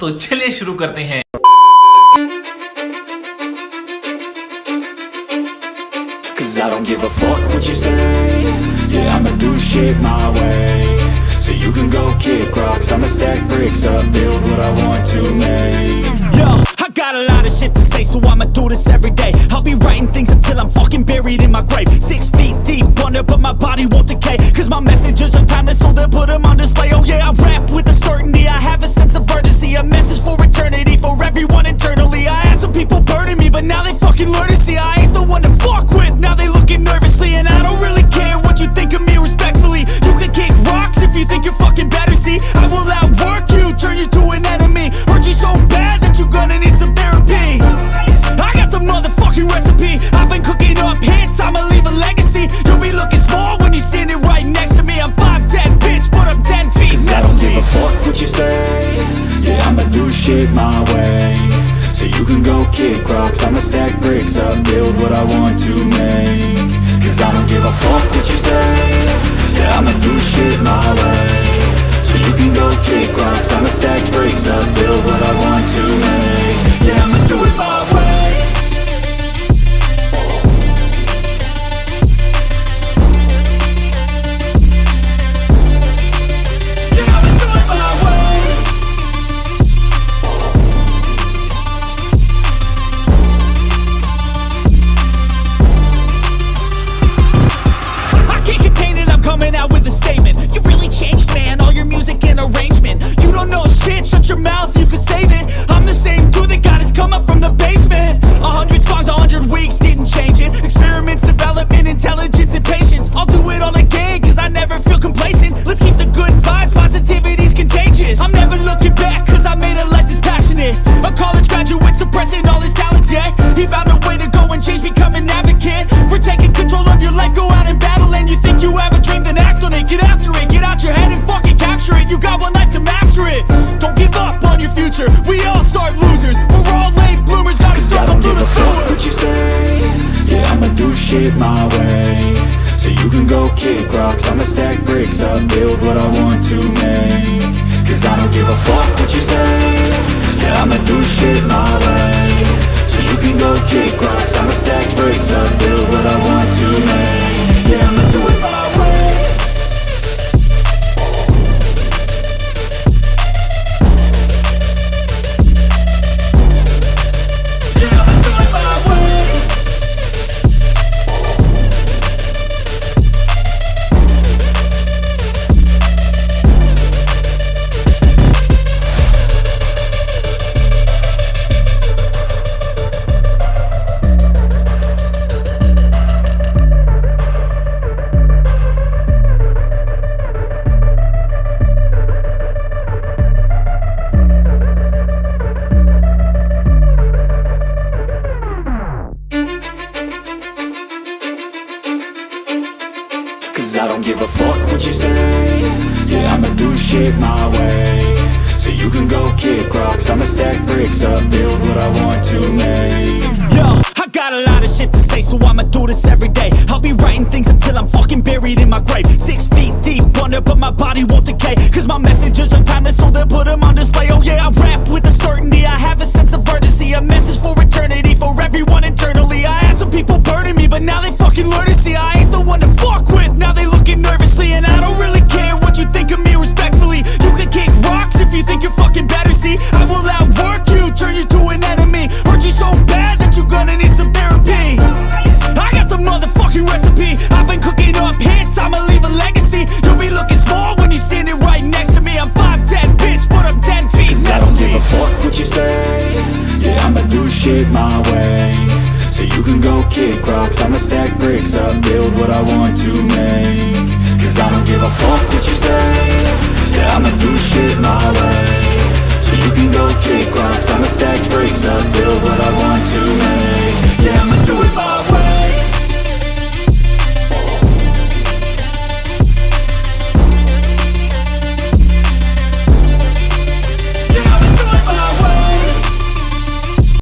तो चलिए शुरू करते हैं। Cause I don't give a fuck what you say. Yeah, I'ma do shit my way. So you can go kick rocks, I'ma stack bricks up, build what I want to make. Yo, I got a lot of shit to say, so I'ma do this every day. I'll be writing things until I'm fucking buried in my grave. 6 feet deep under, but my body won't decay. Cause my messages are timeless, so they'll put them on display. Oh yeah, I rap with a certainty, I have a sense of urgency. A message for eternity, for everyone internally. I had some people burning me, but now they fucking learn to see I ain't the one to fuck with, now they looking nervously. And I don't really care what you think of me, respectfully. You can kick rocks if you think you're fucking better, see I will outwork you, turn you to an enemy. Hurt you so bad that you're gonna need some therapy. I got the motherfucking recipe, I've been cooking up hits, I'ma leave a legacy. You'll be looking small when you're standing right next to me. I'm 5'10", bitch, but I'm 10 feet next to me. I don't give a fuck what you say. Yeah, I'ma do shit my way. So you can go kick rocks, I'ma stack bricks up, build what I want to make. Cause I don't give a fuck what you say. Yeah, I'ma do shit my way. So you can go kick rocks, I'ma stack bricks up, build what I want to make. Yeah, I'ma do it my way. Coming out with a statement. You really changed, man, all your music and arrangement. You don't know shit, shut your mouth, you can save it. I'm the same dude that got his come up from the basement. 100 songs, 100 weeks, didn't change it. Experiments, development, intelligence, and patience. I'll do it all again, cause I never feel complacent. Let's keep the good vibes, positivity's contagious. I'm never looking back, cause I made a life that's passionate. A college graduate suppressing all his talents, yeah. He found a way to go and change, become an advocate. For taking control of your life, go out and battle. And you think you have a dream, then act on it. Get after it, get out your head and fucking capture it. You got one life to master it. Don't give up on your future, we all start losers. We're all late bloomers, gotta struggle through the sewer. What you say? Yeah, I'ma do shit my way. So you can go kick rocks, I'ma stack bricks up, build what I want to make. Cause I don't give a fuck what you say. Yeah, I'ma do shit my way. So you can go kick rocks, I'ma stack bricks up, build what I want to make. Yeah, I'ma do it my way. Yeah, I'ma do it my way. Cause I don't give a fuck what you say. Yeah, I'ma do shit my way. So you can go kick rocks, I'ma stack bricks up, build what I want to make. Yo, I got a lot of shit to say, so I'ma do this every day. I'll be writing things until I'm fucking buried in my grave. 6 feet deep under, but my body won't decay. Cause my messages are timeless, so they'll put them on display. Oh yeah, I rap with a certainty, I have a sense of urgency. A message for eternity, for everyone internally. I had some people burning me, but now they fucking learn to see I ain't the one to fuck with, now they looking nervously. And I don't really care what you think of me, respectfully. You can kick rocks if you think you're fucking better, see I will outwork you, turn you to an enemy. Hurt you so bad that you're gonna need some therapy. I got the motherfucking recipe, I've been cooking up hits, I'ma leave a legacy. You'll be looking small when you're standing right next to me. I'm 5'10", bitch, but I'm 10 feet next to me. I don't give a fuck what you say. Yeah, I'ma do shit my way. So you can go kick rocks, I'ma stack bricks up, build what I want to make. Cause I don't give a fuck what you say. Yeah, I'ma do shit my way. So you can go kick rocks, I'ma stack bricks up,